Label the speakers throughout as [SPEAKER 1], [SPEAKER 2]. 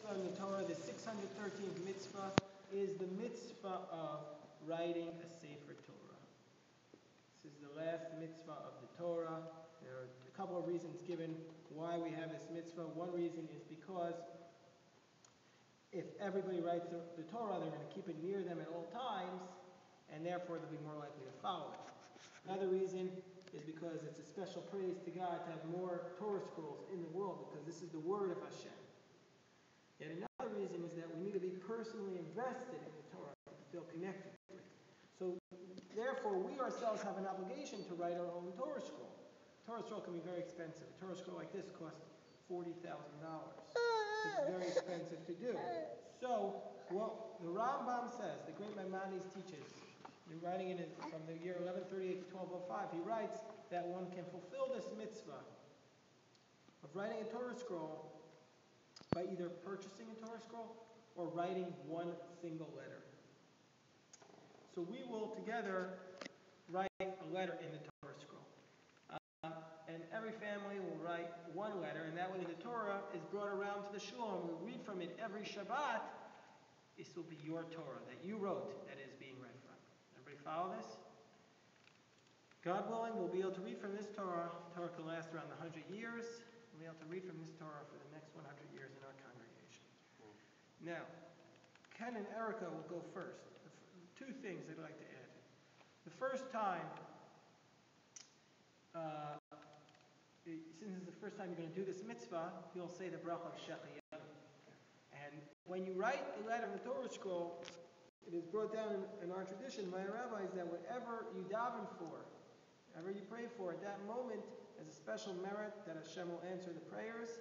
[SPEAKER 1] mitzvah in the Torah, the 613th mitzvah, is the mitzvah of writing a Sefer Torah. This is the last mitzvah of the Torah. There are a couple of reasons given why we have this mitzvah. One reason is because if everybody writes the Torah, they're going to keep it near them at all times, and therefore they'll be more likely to follow it. Another reason is because it's a special praise to God to have more Torah scrolls in the world, because this is the word of Hashem. Yet another reason is that we need to be personally invested in the Torah to feel connected to it. So therefore, we ourselves have an obligation to write our own Torah scroll. A Torah scroll can be very expensive. A Torah scroll like this costs $40,000. It's very expensive to do. So what the Rambam says, the great Maimonides teaches, in writing it from the year 1138 to 1205, he writes that one can fulfill this mitzvah of writing a Torah scroll by either purchasing a Torah scroll or writing one single letter. So we will together write a letter in the Torah scroll. And every family will write one letter, and that way the Torah is brought around to the shul, and we read from it every Shabbat. This will be your Torah that you wrote that is being read from. Everybody follow this? God willing, we'll be able to read from this Torah. The Torah can last around 100 years. We'll be able to read from this Torah for the next 100 years in our congregation. Now, Ken and Erica will go first. Two things I'd like to add. The first time, since it's the first time you're going to do this mitzvah, you'll say the bracha of Shechiyanu. And when you write the letter in the Torah scroll, it is brought down in our tradition by our rabbis that whatever you daven for, whatever you pray for at that moment, has a special merit that Hashem will answer the prayers,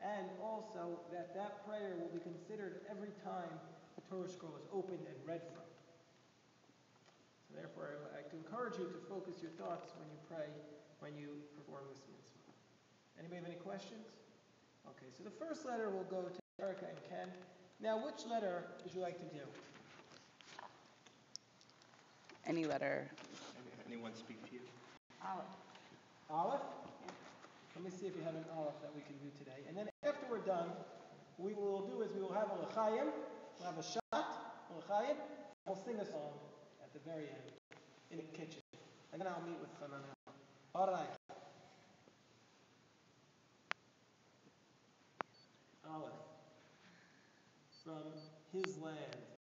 [SPEAKER 1] and also that that prayer will be considered every time the Torah scroll is opened and read from. So therefore, I'd like to encourage you to focus your thoughts when you pray, when you perform this mitzvah. Anybody have any questions? Okay, so the first letter will go to Erica and Ken. Now, which letter would you like to do?
[SPEAKER 2] Any letter.
[SPEAKER 3] Anyone speak to you?
[SPEAKER 1] Aleph. Aleph? Yeah. Let me see if you have an Aleph that we can do today. And then after we're done, what we will do is we will have a L'chaim, we'll have a shot, a L'chaim, we'll sing a song at the very end in the kitchen. And then I'll meet with Hananel. All right. Aleph. From his land.